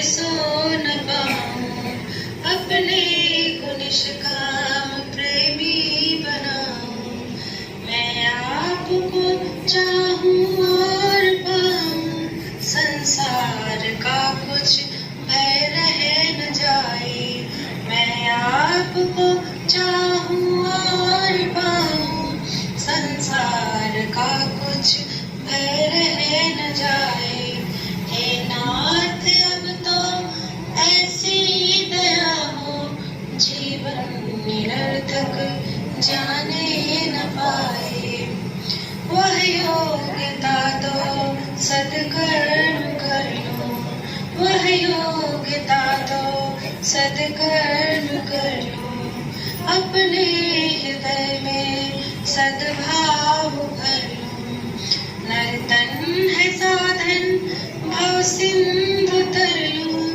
सो न पाऊं, अपने को निष्काम प्रेमी बनाऊं। मैं आपको चाहूं और पाऊं, संसार का कुछ भय रह न जाए। मैं आपको चाहूं और पाऊं, संसार का कुछ भय रह न जाए। हे नाथ अब तो ऐसी दया हो, जीवन निरर्थक जाने न पाए। वह योग्यता दो सत्कर्म कर लूं, वह योग्यता दो सत्कर्म कर लूं। अपने हृदय में सद्भाव भर लूं। नर तन है साधन भव सिंधु तर लूं,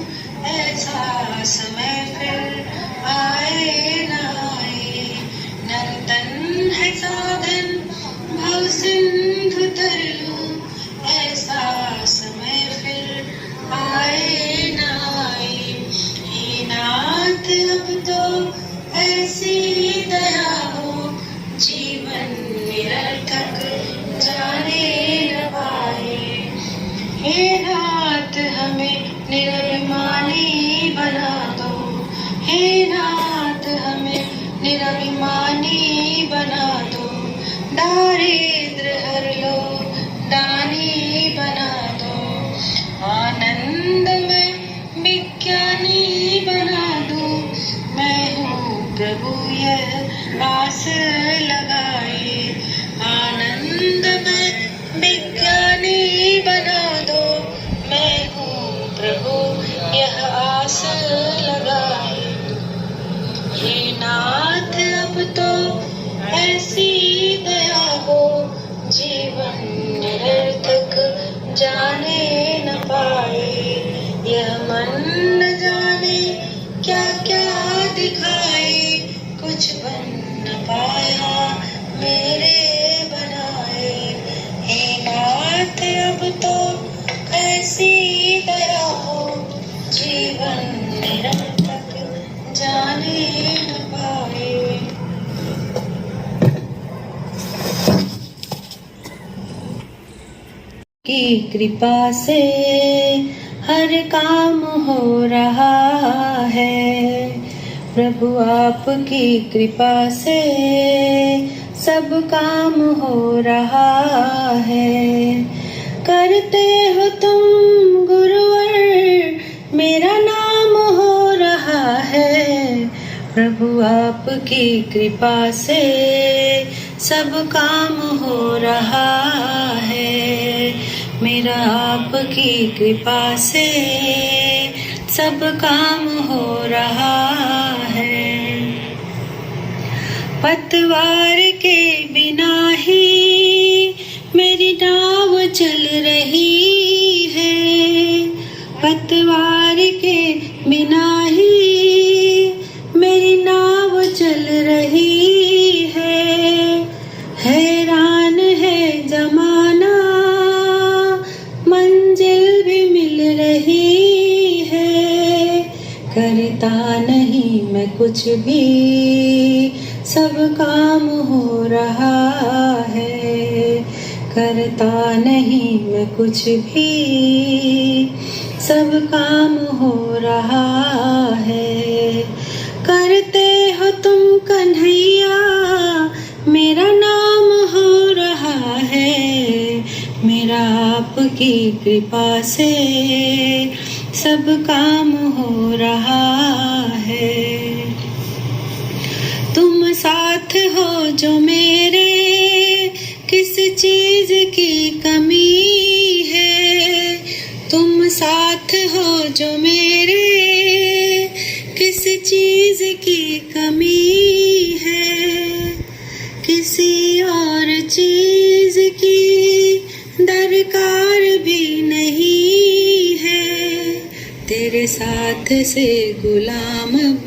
ऐसा समय फिर आए न आए। नर तन है साधन भव सिंधु तर लूं, ऐसा समय फिर आए न आए। हे नाथ अब तो ऐसी दया हो, जीवन निरर्थक जाने न पाए। हे नाथ हमें निरभिमानी बना दो, हे नाथ हमें निरभिमानी बना दो। दारिद्र हर लो दानी बना दो, आनंद में विज्ञानी बना दो। मैं हूँ प्रभु यह आस लगाए, आनंद में विज्ञानी बना दो। मैं हूँ प्रभु यह आस लगाए। हे नाथ अब तो ऐसी दया हो, जीवन निरर्थक जाने न पाए। यह मन न जाने क्या क्या दिखाए, कुछ बन न पाया मेरे बनाए। हे नाथ अब तो ऐसी दया हो, जीवन निरर्थक जाने न पाए। की कृपा से हर काम हो रहा है, प्रभु आपकी कृपा से सब काम हो रहा है। करते हो तुम गुरुवर मेरा नाम हो रहा है, प्रभु आपकी कृपा से सब काम हो रहा है। मेरा आपकी कृपा से सब काम हो रहा है। पतवार के बिना ही मेरी नाव चल रही है, पतवार के बिना ही मेरी नाव चल रही है। हैरान है जमाना मंजिल भी मिल रही है। करता नहीं मैं कुछ भी, सब काम हो रहा है। करता नहीं मैं कुछ भी, सब काम हो रहा है। करते हो तुम कन्हैया मेरा नाम हो रहा है, मेरा आपकी कृपा से सब काम हो रहा है। तुम साथ हो जो मेरे, किस चीज की कमी है। तुम साथ हो जो मेरे, किस चीज की कमी है। किसी और चीज की दरकार भी नहीं है। तेरे साथ से गुलाम अब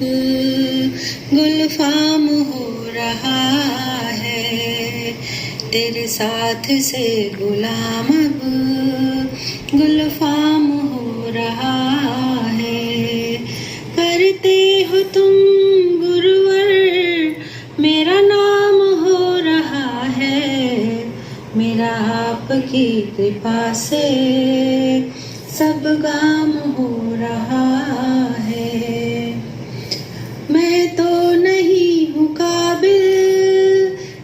गुलफाम हो रहा है। तेरे साथ से गुलाम अब गुलफाम हो रहा कृपा से सब काम हो रहा है। मैं तो नहीं हूँ काबिल,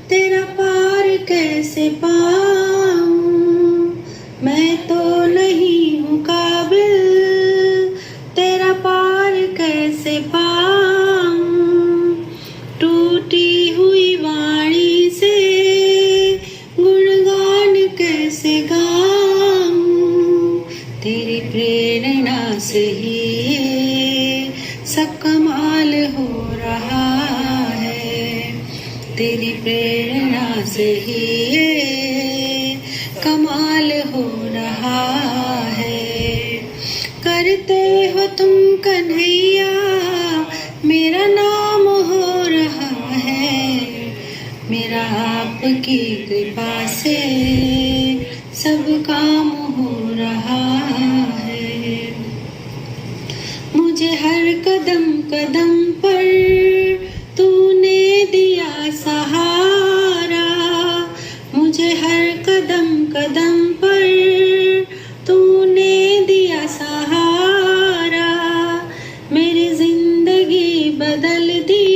तेरा पार कैसे पाऊँ। मैं तो नहीं हूँ काबिल, तेरा पार कैसे पाऊँ। टूटी हुई वाणी से गुणगान कैसे गाऊँ। तेरी प्रेरणा से ही ये सब कमाल हो रहा है। तेरी प्रेरणा से ही ये कमाल हो रहा है। करते हो तुम कन्हैया, मेरा नाम हो रहा है। मेरा आपकी कृपा से सब काम हो रहा है। मुझे हर कदम कदम पर तूने दिया सहारा। मुझे हर कदम कदम पर तूने दिया सहारा। मेरी जिंदगी बदल दी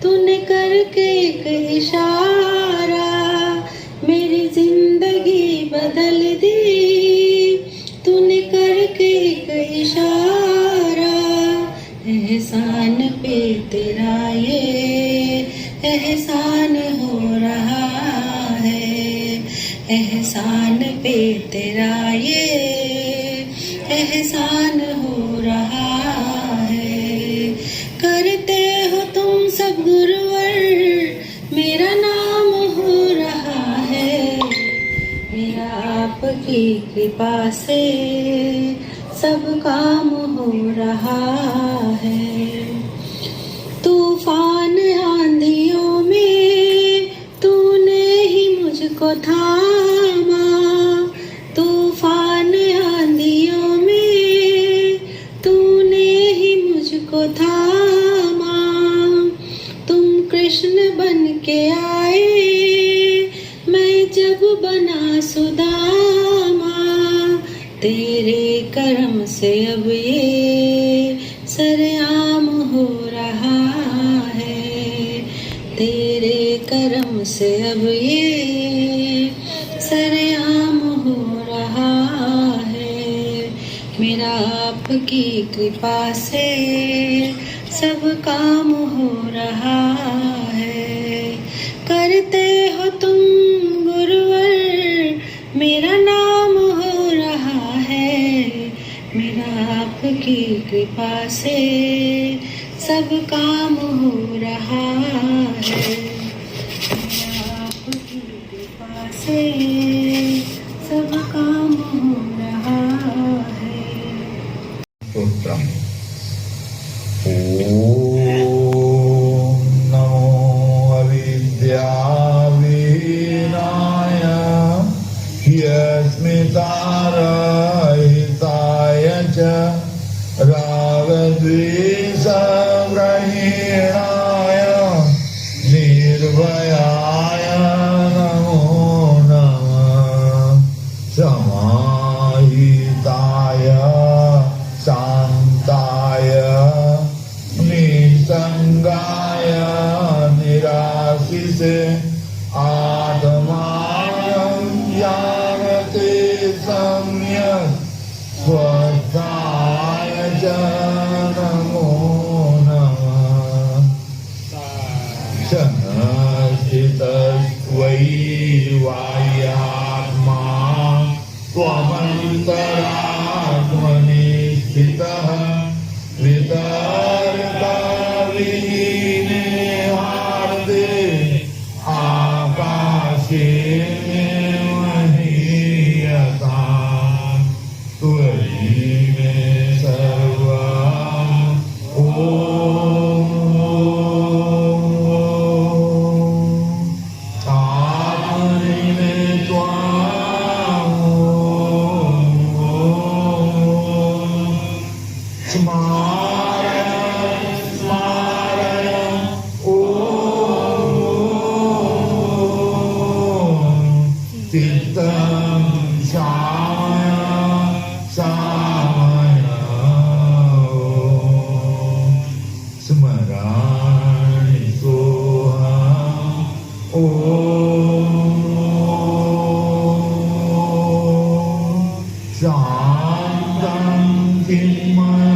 तूने करके एक इशारा। मेरी जिंदगी बदल दी तूने करके एक इशारा। एहसान पे तेरा ये एहसान हो रहा है। एहसान पे तेरा ये एहसान हो रहा है। करते हो तुम सब गुरुवर, मेरा नाम हो रहा है। मेरा आपकी कृपा से सब काम हो रहा है। तूफान आंधियों में तूने ही मुझको थामा। तूफान आंधियों में तूने ही मुझको थामा। तुम कृष्ण बन के आए, मैं जब बना सुदामा। तेरे कर्म से अब ये सरेआम हो रहा है। तेरे कर्म से अब ये सरेआम हो रहा है। मेरा आपकी कृपा से सब काम हो रहा है। करते हो तुम गुरुवर, मेरा नाम हो रहा है। मेरा आपकी कृपा से सब काम हो रहा है। मेरा आपकी कृपा से सब काम हो रहा है। पुत्रम ओम नमो अविद्याविनाय यस्मितारहिताय च रागद्वेषग्रहीणाय निर्भयाय नमो नमः। समाहिताय शान्ताय निसंगाय निराशिसे आत्मानं ज्ञानते सम्यक् स्वस्थाय च नमो नमः। शनस्थितस्त्वयि वायात्मा त्वमन्तरात्मनि स्थितः वितर्कविहीने हार्दे आकाशे महीयताम् त्वयि मे सर्वम् ॐ आत्मनि मे त्वाम् स्मारय स्मारय ॐ चित्तम् किन्मया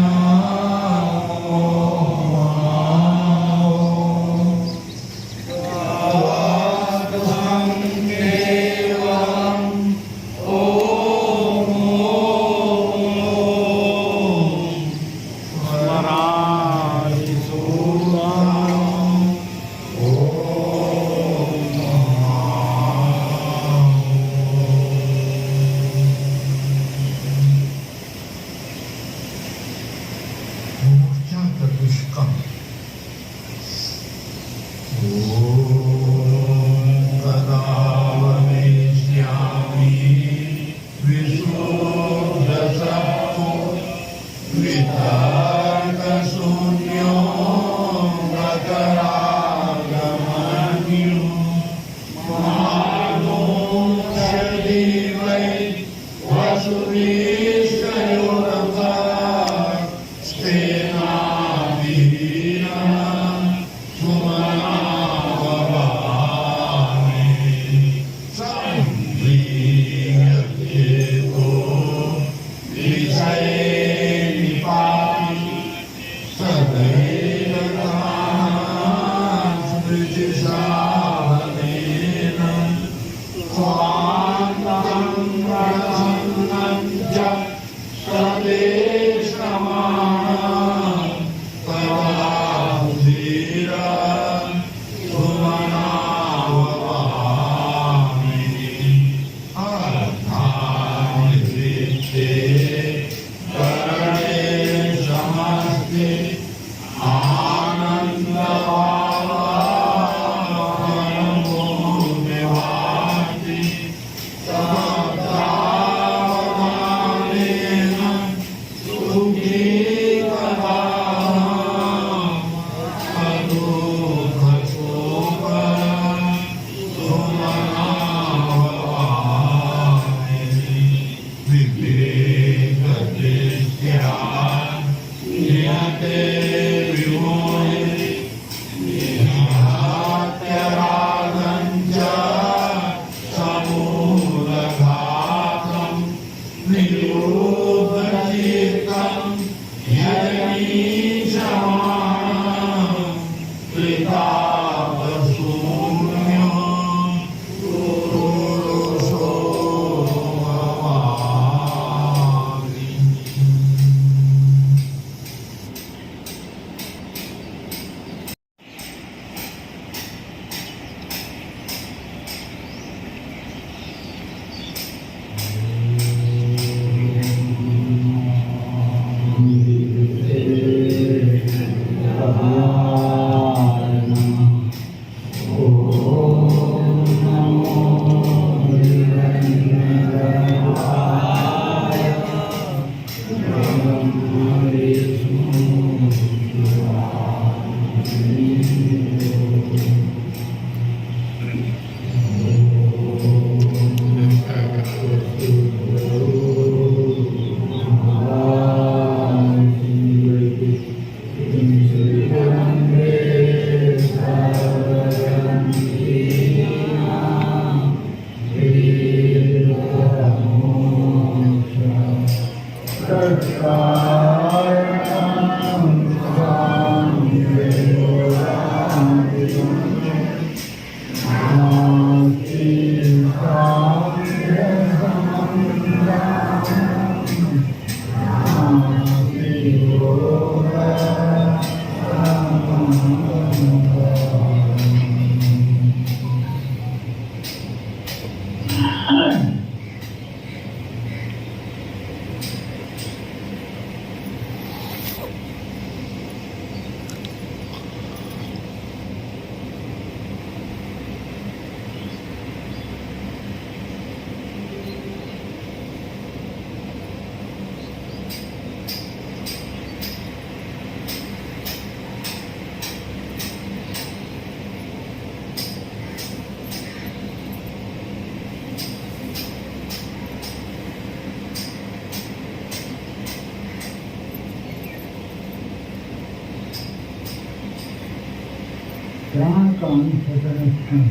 प्राण का अनुसरण क्षण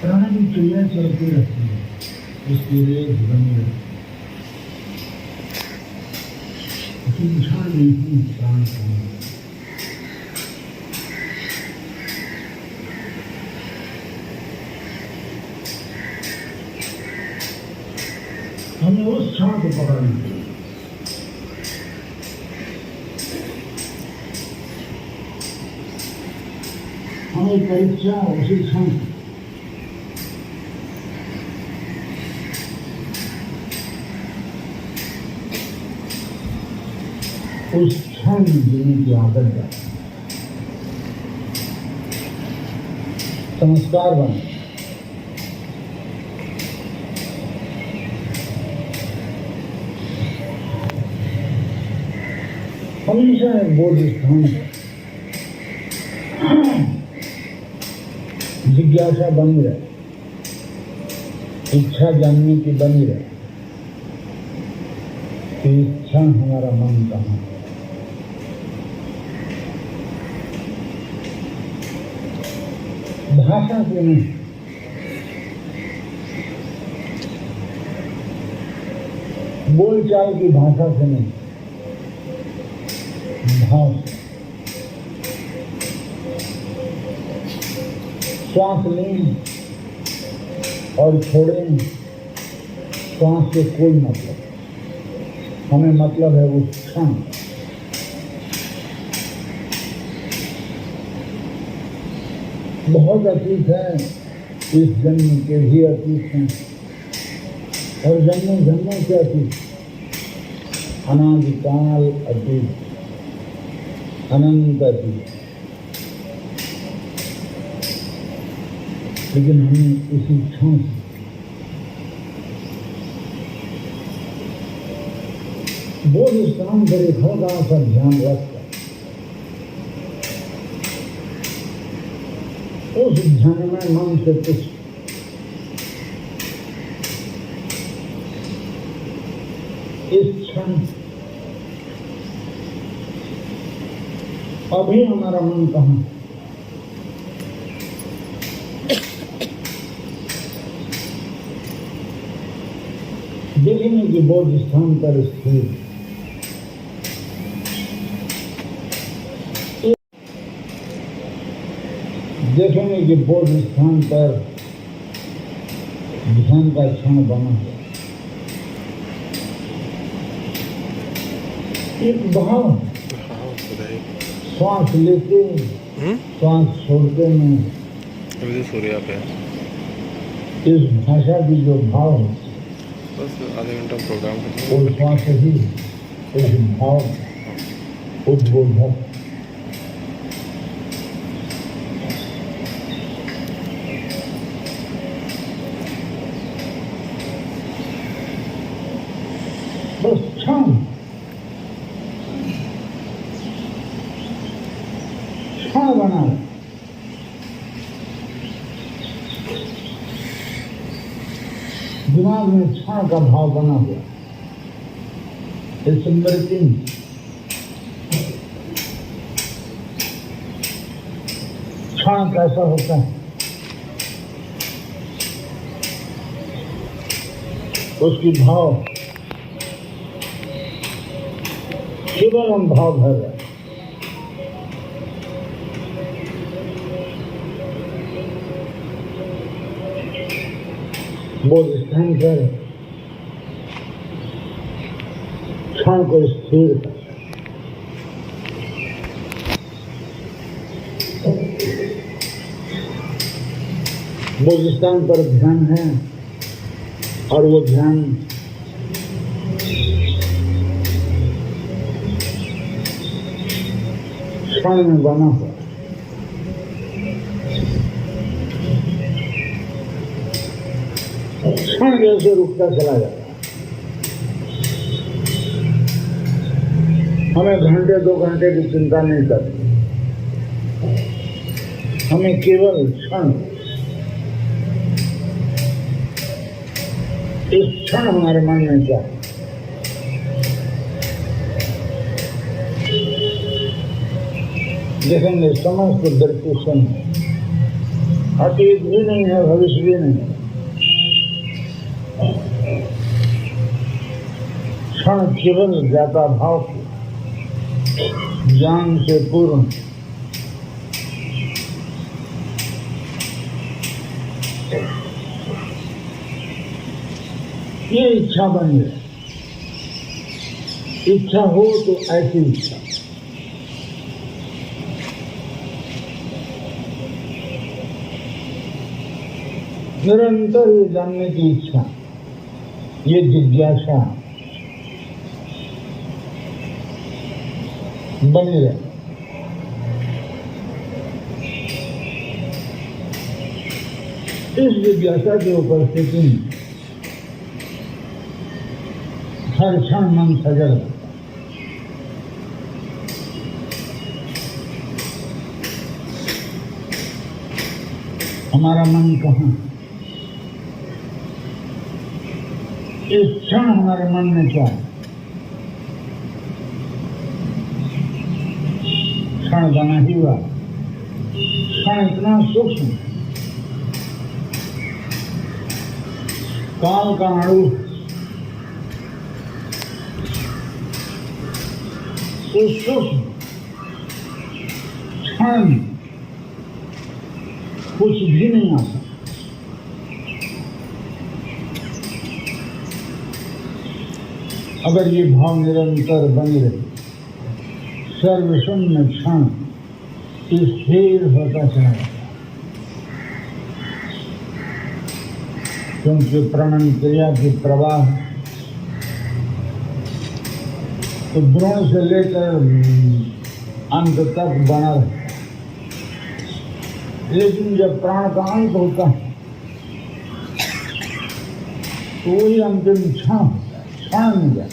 प्राण की क्रिया चलती रहती है। इसकी रेख बनी रहे। पूछा नहीं प्राण को, हमें उस क्षण को पकड़ना चाहिए। हमें परीक्षा उसी क्षण उस क्षण जीने की आदत है। संस्कार बने। हमेशा एक बोध स्थान जिज्ञासा बनी रहे, इच्छा जानने की बनी रहे कि इच्छा हमारा मन कहाँ है। भाषा से नहीं, बोलचाल की भाषा से नहीं, भाव से। श्वास लें और छोड़ें, श्वास से कोई मतलब, हमें मतलब है उस क्षण। बहुत अतीत है, इस जन्म के भी अतीत हैं और जन्मों जन्मों के अतीत, अनादिकाल अतीत, अनंत अतीत। लेकिन हमें इसी क्षण बोध स्थान पर एक हल्का सा ध्यान रखकर उस ध्यान में मन से कुछ इस क्षण अभी हमारा मन कहाँ, देखेंगे कि बोध स्थान पर स्थित देखेंगे कि बोध स्थान पर ध्यान का क्षण बना है। एक भाव श्वास लेते श्वास छोड़ते में सूर्या पे इस भाषा की जो भाव है, बस आधे घंटा प्रोग्राम और श्वास ही इस भाव उद्बोधक बस क्षण क्षण बना है। दिमाग में क्षण का भाव बना हुआ, इस स्मृति क्षण कैसा होता है, उसकी भाव केवल हम भाव भर रहे। बोध स्थान पर क्षण को स्थिर कर, बोध स्थान पर ध्यान है और वो ध्यान क्षण में बना हुआ। क्षण जैसे रुकता चला जाता है। हमें घंटे 2 घंटे की चिंता नहीं करती, हमें केवल क्षण, इस क्षण हमारे मन में क्या है। देखेंगे समस्त दृष्टि सुन, अतीत भी नहीं है, भविष्य भी नहीं, क्षण केवल ज्ञाता भाव ज्ञान से पूर्ण ये इच्छा बन गई। इच्छा हो तो ऐसी इच्छा, निरंतर ये जानने की इच्छा, ये जिज्ञासा बनी रहे। इस जिज्ञासा की उपस्थिति में हर क्षण मन सजग, हमारा मन कहाँ, इस क्षण हमारे मन में क्या है, क्षण बना ही हुआ, क्षण इतना सूक्ष्म, काल का अणु उस सूक्ष्म क्षण में कुछ भी नहीं आता। अगर ये भाव निरंतर बनी रहे, सर्वशून्य क्षण स्थिर होता चला जाता, क्योंकि प्रणन क्रिया की प्रवाह तो भ्रूण से लेकर अंत तक बना रहे, लेकिन जब प्राण का अंत होता है तो वही अंतिम क्षण में जाए।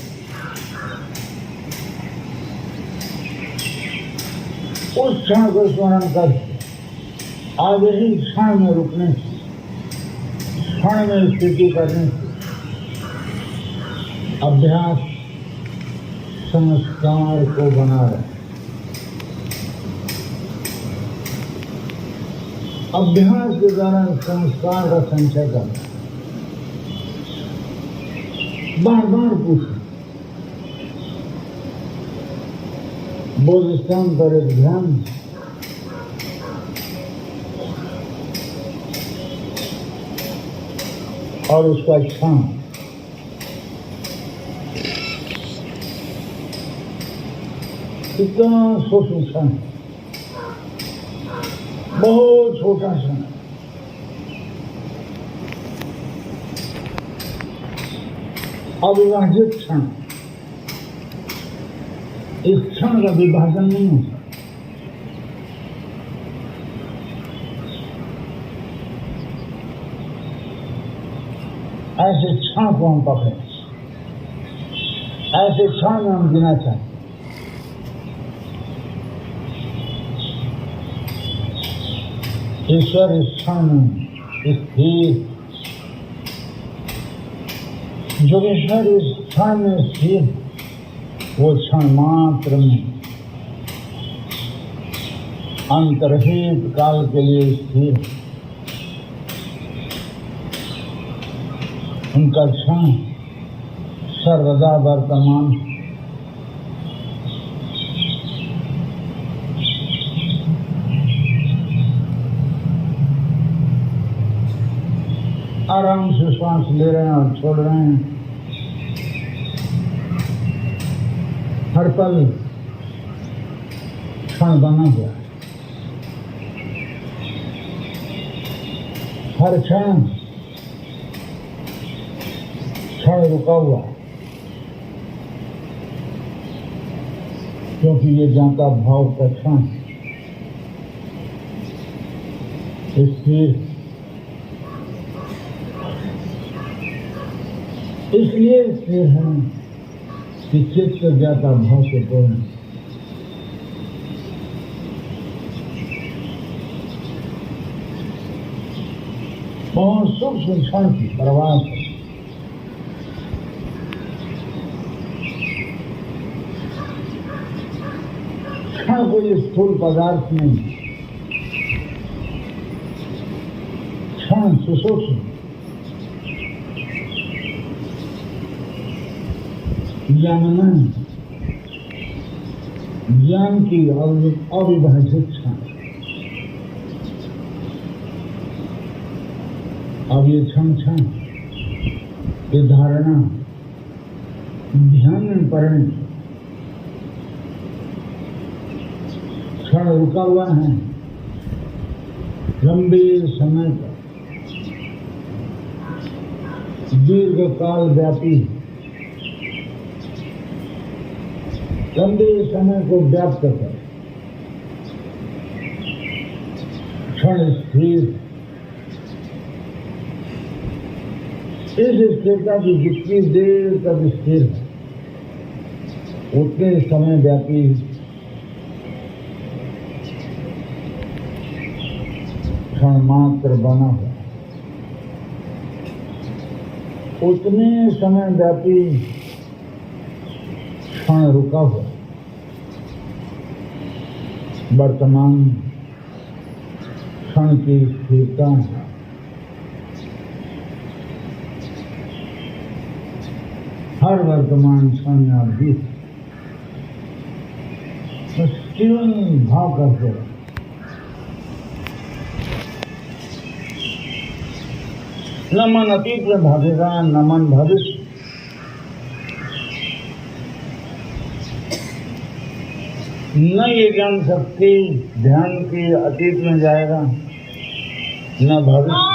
उस क्षण को स्मरण कर आज ही क्षण में रुकने से, क्षण में स्थिति करने से अभ्यास संस्कार को बना रहे। अभ्यास के द्वारा संस्कार का संचय करना, बार बार पूछना, बोध स्थान पर एक ध्यान, और उसका क्षण कितना सूक्ष्म क्षण, बहुत छोटा क्षण, अविभाजित क्षण, इस क्षण का विभाजन नहीं होता। ऐसे क्षण को हम पकड़े, ऐसे क्षण में हम जीना चाहते। ईश्वर इस क्षण में स्थिर, जो ईश्वर इस क्षण में स्थिर, वो क्षण मात्र में अंतर्हित काल के लिए स्थिर, उनका क्षण सर्वदा वर्तमान। आराम से श्वास ले रहे हैं और छोड़ रहे हैं, हर पल क्षण बना हुआ, हर क्षण रुका हुआ, क्योंकि ये ज्ञाता भाव का क्षण स्थिर, इसलिए स्थिर है कि चित्त ज्ञाता भाव से पूर्ण, बहुत सूक्ष्म क्षण की परवाह है। क्षण कोई स्थूल पदार्थ नहीं, क्षण सुसूक्ष्म ज्ञानमय ज्ञान की अविभाजित क्षण। अब ये क्षण क्षण ये धारणा ध्यान में परिणत क्षण रुका हुआ है लंबे समय तक, दीर्घ काल व्यापी, लंबे समय को व्याप्त कर क्षण स्थिर। इस स्थिरता की जितनी देर तक स्थिर है उतने समय व्यापी क्षण मात्र बना हुआ, उतने समय व्यापी क्षण रुका हुआ। वर्तमान क्षण की स्थिरता है। हर वर्तमान क्षण में आप भी बस केवल भाव करते रहो। न मन अतीत में भागेगा, न मन भविष्य, न ये ज्ञान शक्ति ध्यान की अतीत में जाएगा, न भविष्य।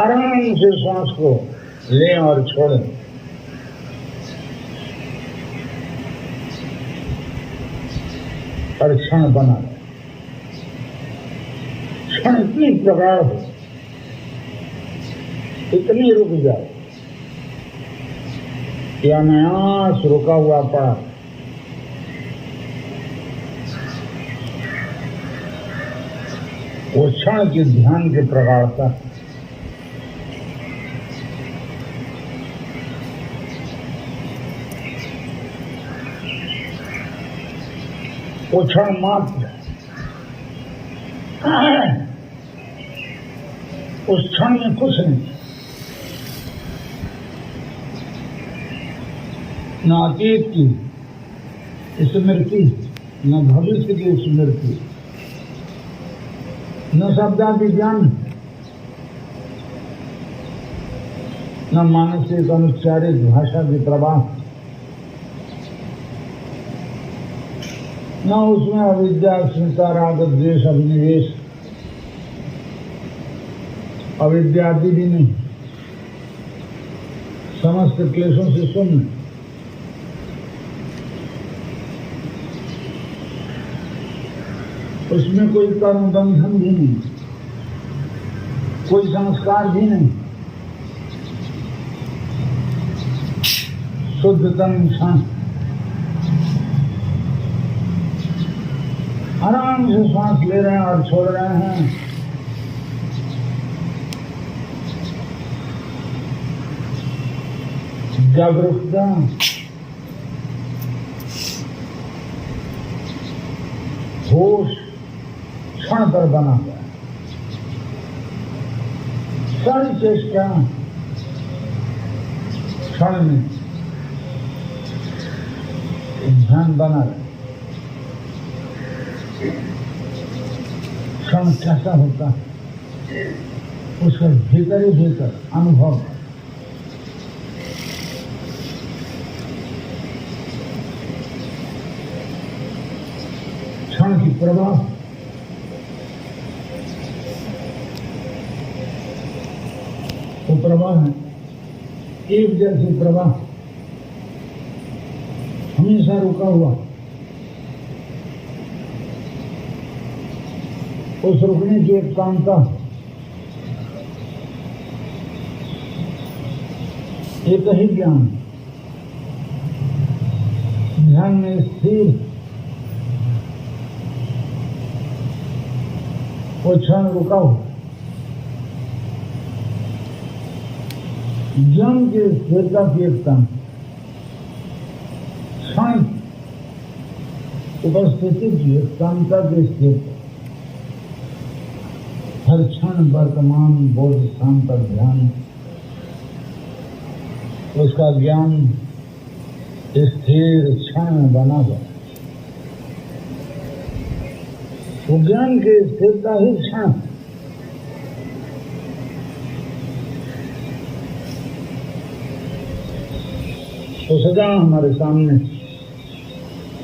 आराम से सांस को लें और छोड़ें। और क्षण बना रहे। क्षण इतनी प्रगाढ़ हो, इतनी रुक जाए कि अनायास रुका हुआ पड़ा वो क्षण की ध्यान की प्रगाढ़ता। वो क्षण मात्र उस क्षण में कुछ नहीं, न अतीत की स्मृति, न भविष्य की स्मृति, न शब्दादि ज्ञान, न मानसिक अनुच्चारित भाषा की प्रवाह, न उसमें अविद्या, चिंता, राग, द्वेष, अभिनिवेश, अविद्या आदि भी नहीं, समस्त क्लेशों से शून्य। उसमें कोई कर्म बंधन भी नहीं, कोई संस्कार भी नहीं, शुद्धतम शांत। आराम से सांस ले रहे हैं और छोड़ रहे हैं। जागरूकता होश क्षण पर बना हुआ है। सारी चेष्टा क्षण में ध्यान बना रहे। क्षण कैसा होता है उसका भीतर ही भीतर अनुभव। क्षण की प्रवाह वो प्रवाह है, एक जैसी प्रवाह हमेशा रुका हुआ। उस रुकने की एक कामता, एक ही ज्ञान, ध्यान में स्थिर वो क्षण रुका हो। ज्ञान की स्थिरता की एकता, क्षण उपस्थिति की एकांता की स्थिरता, हर क्षण वर्तमान बोध स्थान पर ध्यान, उसका ज्ञान स्थिर क्षण में बना हुआ। वो ज्ञान की स्थिरता ही क्षण, तो सदा हमारे सामने,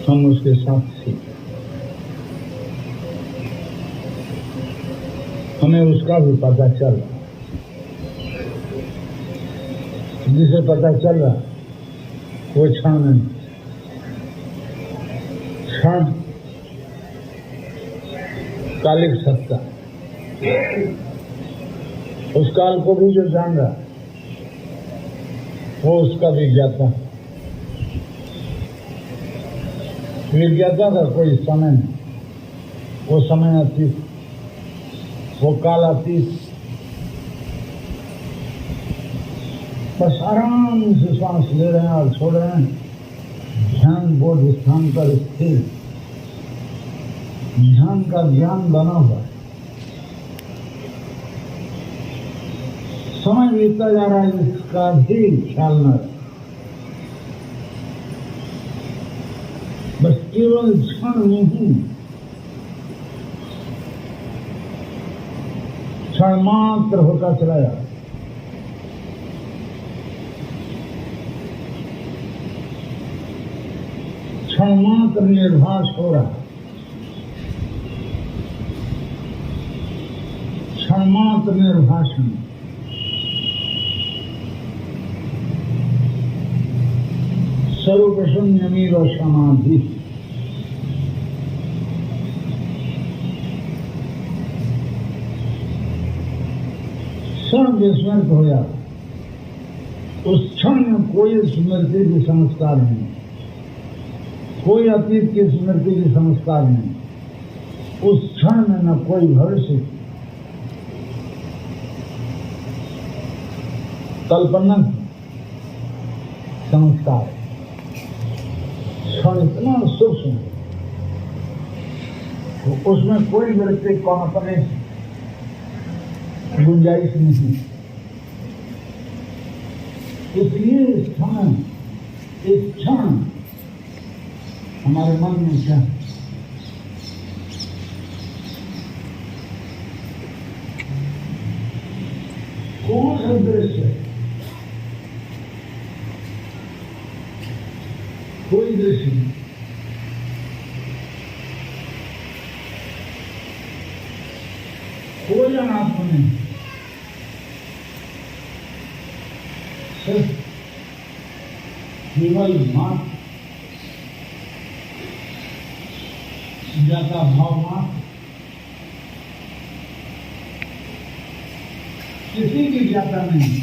हम उसके साक्षी, हमें उसका भी पता चल रहा, जिसे पता चल रहा वो क्षण में, क्षण कालिक सत्ता, उस काल को भी जो जान रहा वो उसका विज्ञाता। विज्ञाता का कोई समय नहीं, वो समय अतीत, वो काल अतीत। बस आराम से सांस ले रहे हैं और छोड़ रहे हैं, ध्यान बोध स्थान पर स्थिर, ध्यान का ज्ञान बना हुआ है। समय बीतता जा रहा है, इसका भी ख्याल न रहे, बस केवल क्षण में ही, क्षण मात्र होता चला जा रहा है। क्षण मात्र निर्भास हो रहा है, क्षण मात्र निर्भाषण, स्वरूप शून्यमेव समाधि। क्षण विस्मृत हो जाता, उस क्षण में कोई स्मृति की संस्कार नहीं, कोई अतीत की स्मृति की संस्कार नहीं, उस क्षण में न कोई भविष्य कल्पना संस्कार। क्षण इतना सूक्ष्म है, तो उसमें कोई व्यक्ति कौन गुंजाइश नहीं। इसलिए इस क्षण हमारे मन में क्या, कौन सा दृश्य, कोई दृश्य नहीं, कोई अनात्मा नहीं, सिर्फ केवल मात्र ज्ञाता भाव मात्र, किसी की ज्ञाता नहीं,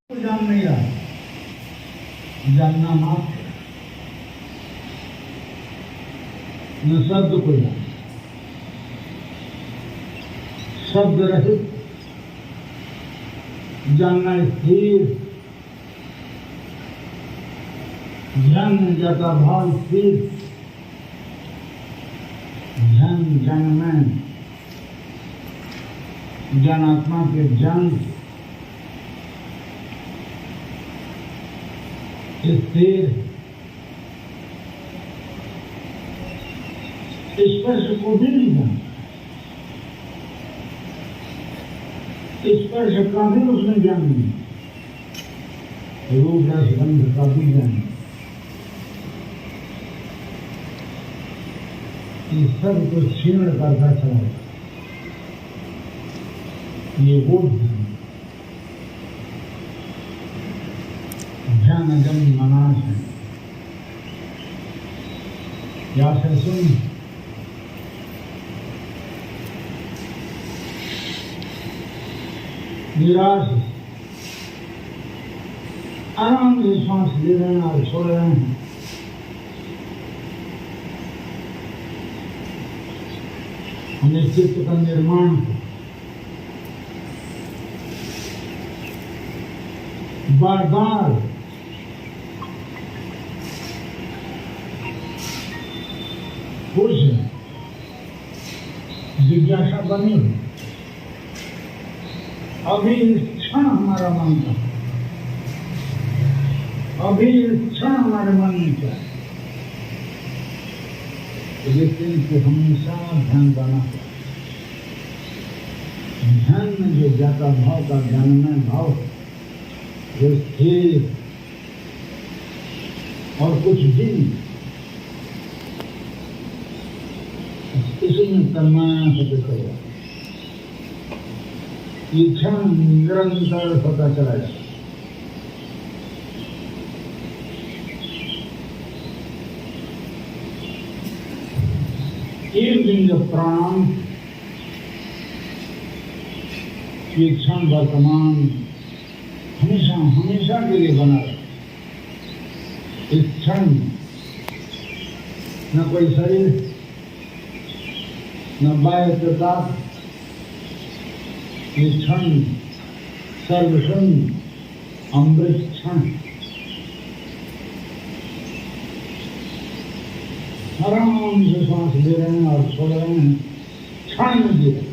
कोई जान नहीं रहा, जानना मात्र, न शब्द को जान, शब्द रहित जानना स्थिर, ध्यान में जाता भाव स्थिर, ध्यान ज्ञान में ज्ञानात्मा के ज्ञान स्थिर, स्पर्श को भी नहीं जानता, स्पर्श का भी उसमें ज्ञान नहीं, रूप रस गंध का भी ज्ञान नहीं। इस सब को क्षीण करता चला, ये वो ध्यान अजम मनास है। या फिर सुन, निराश आराम से सांस ले रहे हैं और छोड़ रहे हैं, हमें चित्त का निर्माण बार बार खुश जिज्ञासा बनी, अभी इस क्षण हमारा मन था, अभी इस क्षण हमारे मन में क्या है, लेकिन कि हमेशा ध्यान बना, ध्यान में जो जाता भाव का ज्ञानमय भाव जो स्थिर और कुछ भी इसी में तन्मय होते चलेगा। ये क्षण निरंतर होता चला जाए। एक दिन जब प्राण ये क्षण वर्तमान हमेशा हमेशा के लिए बना रहे, इस क्षण न कोई शरीर न बाह्य प्रताप, ये क्षण सर्वशून्य अमृत क्षण, आराम से सांस ले रहे हैं और छोड़ रहे हैं, क्षण में जी रहे हैं।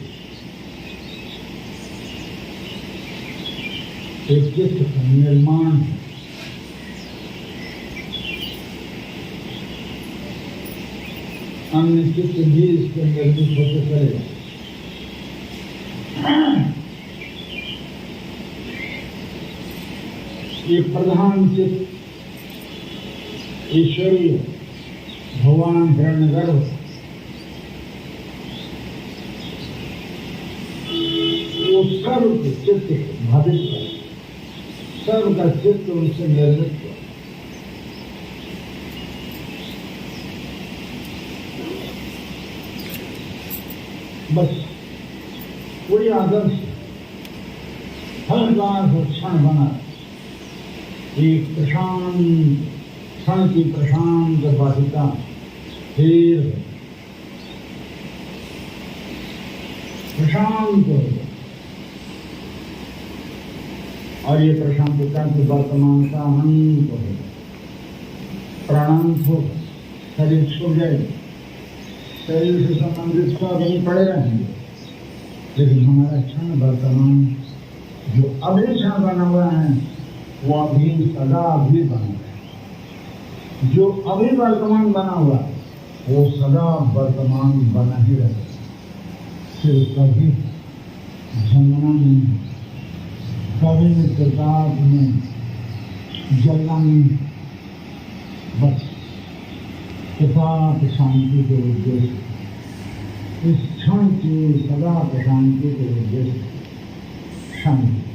एक चित्त का निर्माण, अन्य चित्त भी इसके निर्मित होते चलेगा। ये प्रधान चित्त ईश्वरीय भगवान हिरण्यगर्भ, वो सर्व के चित्त भावित है, सर्व का चित्त उनसे निर्मित है। बस कोई आदर्श हर बार वो क्षण बना, एक प्रशांत क्षण की प्रशांत बाधिका फिर प्रशांत हो गया, और ये प्रशांतता की वर्तमान का अनंत हो गया, प्राणांत हो, शरीर छूट जाएगा, शरीर से संबंधित सब नहीं पड़े रहेंगे, लेकिन हमारा क्षण वर्तमान जो अभी क्षण बना हुआ है वो अभी सदा अभी बना है, जो अभी वर्तमान बना हुआ वो सदा वर्तमान बना ही रहेगा। फिर कभी जन्मना नहीं, कभी प्रताप में जलना नहीं, बस प्रताप शांति के उद्देश्य, इस क्षण की सदा शांति के उद्देश्य शांति।